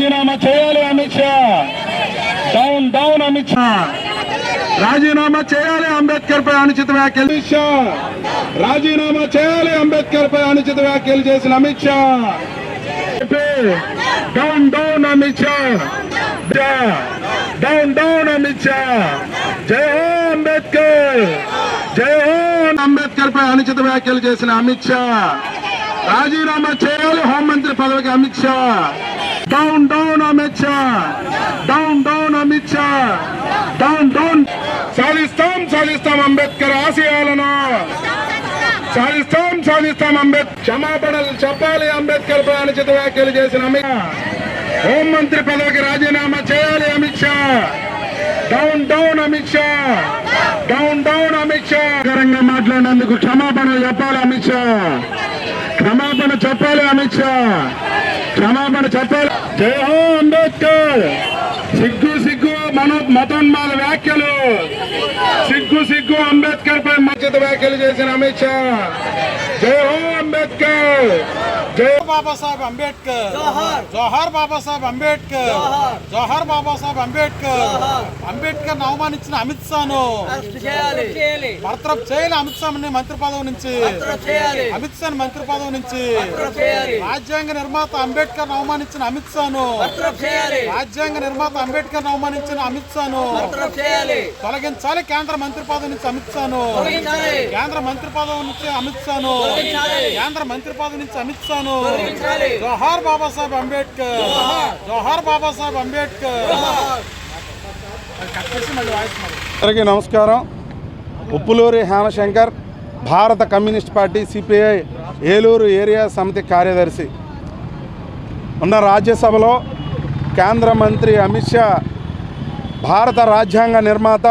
రాజీనామా చేయాలి Amit Shah. Down down Amit Shah. రాజీనామా చేయాలి అంబేద్కర్ పై అనుచిత వ్యాఖ్యలు. అమిత్ షా రాజీనామా చేయాలి అంబేద్కర్ పై అనుచిత వ్యాఖ్యలు చేసిన Amit Shah. Down down Amit Shah. Down down Amit Shah. జై హో అంబేద్కర్. జై హో అంబేద్కర్ పై అనుచిత వ్యాఖ్యలు చేసిన అమిత్ షా రాజీనామా చేయాలి హోంమంత్రి పదవికి Amit Shah. Down down Amit Shah. Down down Amit Shah. Down down. సాధిస్తాం అంబేద్కర్ ఆశయాలను. సాధిస్తాం అంబేద్కర్. క్షమాపణలు చెప్పాలి అంబేద్కర్ పై అనుచిత వ్యాఖ్యలు చేసిన అమిత్ షా. హోంమంత్రి పదవికి రాజీనామా చేయాలి Amit Shah. Down down Amit Shah. Down down Amit Shah. మాట్లాడినందుకు క్షమాపణలు చెప్పాలి అమిత్ షా. క్షమాపణ చెప్పాలి అమిత్ షా. క్షమాపణ చెప్పాలి. జై హో అంబేద్కర్. సిగ్గు మతోన్మాద వ్యాఖ్యలు. సిగ్గు అంబేద్కర్ పై అనుచిత వ్యాఖ్యలు చేసిన అమిత్ షా. జై హో అంబేద్కర్. జై బాబాసాహెబ్ అంబేద్కర్. జోహార్ బాబాసాహెబ్ అంబేద్కర్. జోహార్ బాబాసాహెబ్ అంబేద్కర్. అంబేద్కర్ అవమానించిన అమిత్ షాను బర్తరఫ్ చేయాలి. అమిత్ షా మంత్రి పదవి నుంచి, అమిత్ షా మంత్రి పదవి నుంచి. రాజ్యాంగ నిర్మాత అంబేద్కర్ అవమానించిన అమిత్ షాను, రాజ్యాంగ నిర్మాత అంబేద్కర్ అవమానించిన అమిత్ షాను తొలగించాలి. కేంద్ర మంత్రి పదవి నుంచి అమిత్ షాను, కేంద్ర మంత్రి పదవి నుంచి అమిత్ షాను, కేంద్ర మంత్రి పదవి నుంచి అమిత్ షాను. జోహార్ బాబాసాహెబ్ అంబేద్కర్. జోహార్ బాబాసాహెబ్ అంబేద్కర్. అందరికీ నమస్కారం. ఉప్పులూరి హేమశంకర్, భారత communist party CPI Eluru area సమితి కార్యదర్శి. ఉన్న రాజ్యసభలో కేంద్ర మంత్రి అమిత్ షా భారత రాజ్యాంగ నిర్మాత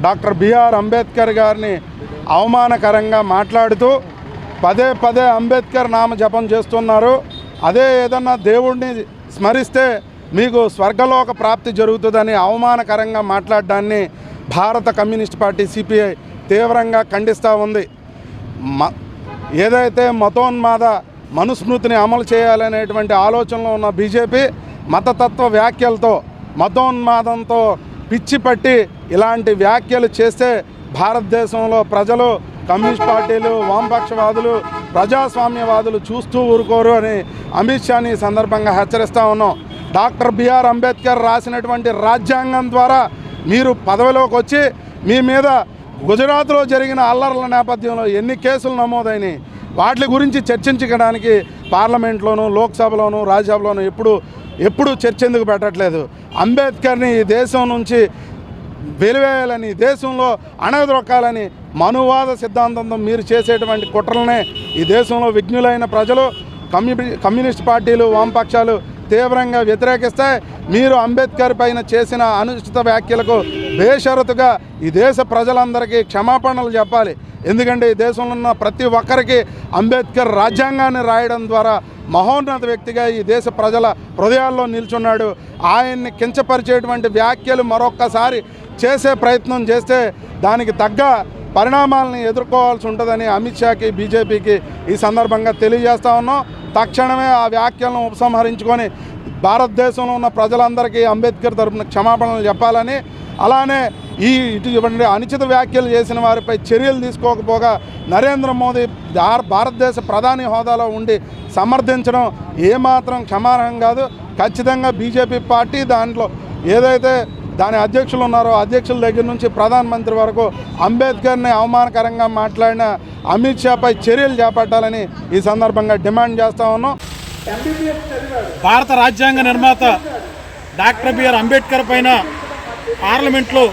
డాక్టర్ బిఆర్ అంబేద్కర్ గారిని అవమానకరంగా మాట్లాడుతూ పదే అంబేద్కర్ నామ జపం చేస్తున్నారు. అదే ఏదన్నా దేవుడిని స్మరిస్తే మీకు స్వర్గలోక ప్రాప్తి జరుగుతుందని అవమానకరంగా మాట్లాడడాన్ని భారత కమ్యూనిస్ట్ పార్టీ సిపిఐ తీవ్రంగా ఖండిస్తూ ఉంది. ఏదైతే మతోన్మాద మనుస్మృతిని అమలు చేయాలనేటువంటి ఆలోచనలో ఉన్న బీజేపీ మతతత్వ వ్యాఖ్యలతో, మతోన్మాదంతో పిచ్చి పట్టి ఇలాంటి వ్యాఖ్యలు చేస్తే భారతదేశంలో ప్రజలు, కమ్యూనిస్ట్ పార్టీలు, వామపక్షవాదులు, ప్రజాస్వామ్యవాదులు చూస్తూ ఊరుకోరు అని అమిత్ షాని సందర్భంగా హెచ్చరిస్తూ ఉన్నాం. డాక్టర్ బిఆర్ అంబేద్కర్ రాసినటువంటి రాజ్యాంగం ద్వారా మీరు పదవిలోకి వచ్చి మీ మీద గుజరాత్లో జరిగిన అల్లర్ల నేపథ్యంలో ఎన్ని కేసులు నమోదైనాయి వాటి గురించి చర్చించడానికి పార్లమెంట్లోనూ, లోక్సభలోనూ, రాజ్యసభలోనూ ఎప్పుడు చర్చ ఎందుకు పెట్టట్లేదు? అంబేద్కర్ని ఈ దేశం నుంచి వెలివేయాలని, దేశంలో అణగదొక్కాలని మనువాద సిద్ధాంతంతో మీరు చేసేటువంటి కుట్రలనే ఈ దేశంలో విజ్ఞులైన ప్రజలు, కమ్యూనిస్ట్ పార్టీలు, వామపక్షాలు తీవ్రంగా వ్యతిరేకిస్తాయి. మీరు అంబేద్కర్ పైన చేసిన అనుచిత వ్యాఖ్యలకు బేషరతుగా ఈ దేశ ప్రజలందరికీ క్షమాపణలు చెప్పాలి. ఎందుకంటే ఈ దేశంలో ఉన్న ప్రతి ఒక్కరికి అంబేద్కర్ రాజ్యాంగాన్ని రాయడం ద్వారా మహోన్నత వ్యక్తిగా ఈ దేశ ప్రజల హృదయాల్లో నిల్చున్నాడు. ఆయన్ని కించపరిచేటువంటి వ్యాఖ్యలు మరొక్కసారి చేసే ప్రయత్నం చేస్తే దానికి తగ్గ పరిణామాలను ఎదుర్కోవాల్సి ఉంటుందని అమిత్ షాకి, బీజేపీకి ఈ సందర్భంగా తెలియజేస్తా ఉన్నాం. తక్షణమే ఆ వ్యాఖ్యలను ఉపసంహరించుకొని భారతదేశంలో ఉన్న ప్రజలందరికీ అంబేద్కర్ తరపున క్షమాపణలు చెప్పాలని, అలానే ఇటువంటి అనుచిత వ్యాఖ్యలు చేసిన వారిపై చర్యలు తీసుకోకపోగా నరేంద్ర మోదీ భారతదేశ ప్రధాని హోదాలో ఉండి సమర్థించడం ఏమాత్రం క్షమార్హం కాదు. ఖచ్చితంగా బీజేపీ పార్టీ దాంట్లో ఏదైతే దాని అధ్యక్షులు ఉన్నారో అధ్యక్షుల దగ్గర నుంచి ప్రధానమంత్రి వరకు అంబేద్కర్ని అవమానకరంగా మాట్లాడిన అమిత్ షాపై చర్యలు చేపట్టాలని ఈ సందర్భంగా డిమాండ్ చేస్తా ఉన్నాం. భారత రాజ్యాంగ నిర్మాత డాక్టర్ బిఆర్ అంబేద్కర్ పైన పార్లమెంట్లో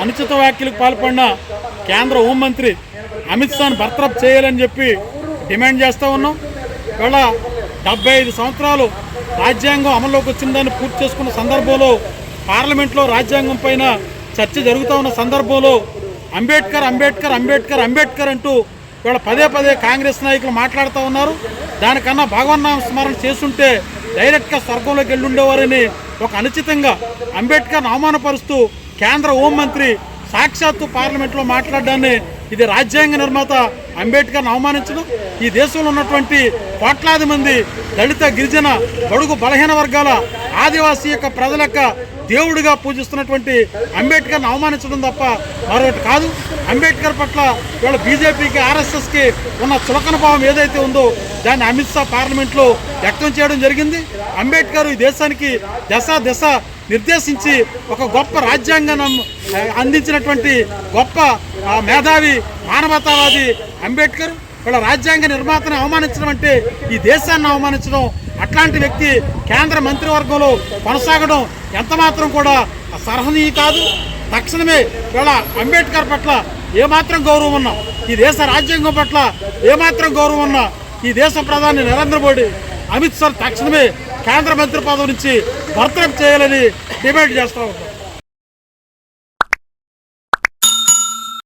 అనుచిత వ్యాఖ్యలకు పాల్పడిన కేంద్ర హోంమంత్రి అమిత్ షాను బర్తరఫ్ చేయాలని చెప్పి డిమాండ్ చేస్తూ ఉన్నాం. ఇవాళ 75 సంవత్సరాలు రాజ్యాంగం అమల్లోకి వచ్చిందని పూర్తి చేసుకున్న సందర్భంలో పార్లమెంట్లో రాజ్యాంగం పైన చర్చ జరుగుతూ ఉన్న సందర్భంలో అంబేద్కర్ అంబేద్కర్ అంబేద్కర్ అంబేద్కర్ అంటూ ఇవాళ పదే కాంగ్రెస్ నాయకులు మాట్లాడుతూ ఉన్నారు. దానికన్నా భగవన్నామ స్మరణ చేస్తుంటే డైరెక్ట్గా స్వర్గంలోకి వెళ్ళి ఉండేవారని ఒక అనుచితంగా అంబేద్కర్ని అవమానపరుస్తూ కేంద్ర హోంమంత్రి సాక్షాత్తు పార్లమెంట్లో మాట్లాడడాన్ని ఇది రాజ్యాంగ నిర్మాత అంబేద్కర్ని అవమానించడం, ఈ దేశంలో ఉన్నటువంటి కోట్లాది మంది దళిత గిరిజన బడుగు బలహీన వర్గాల ఆదివాసీ యొక్క ప్రజల యొక్క దేవుడిగా పూజిస్తున్నటువంటి అంబేద్కర్ని అవమానించడం తప్ప మరొకటి కాదు. అంబేద్కర్ పట్ల ఇవాళ బీజేపీకి ఆర్ఎస్ఎస్కి ఉన్న చులకన భావం ఏదైతే ఉందో దాన్ని అమిత్ షా పార్లమెంట్లో వ్యక్తం చేయడం జరిగింది. అంబేద్కర్ ఈ దేశానికి దశ నిర్దేశించి ఒక గొప్ప రాజ్యాంగం అందించినటువంటి గొప్ప మేధావి మానవతావాది అంబేద్కర్ వీళ్ళ రాజ్యాంగ నిర్మాతను అవమానించడం అంటే ఈ దేశాన్ని అవమానించడం. అట్లాంటి వ్యక్తి కేంద్ర మంత్రివర్గంలో కొనసాగడం ఎంతమాత్రం కూడా సహనీయ కాదు. తక్షణమే వీళ్ళ అంబేద్కర్ పట్ల ఏమాత్రం గౌరవం ఉన్నా, ఈ దేశ రాజ్యాంగం పట్ల ఏమాత్రం గౌరవం ఉన్నా ఈ దేశ ప్రధాని నరేంద్ర మోడీ అమిత్ షా తక్షణమే కేంద్ర మంత్రి పదవి నుంచి బర్తరఫ్ చేయాలని డిమాండ్ చేస్తూ ఉంటాం.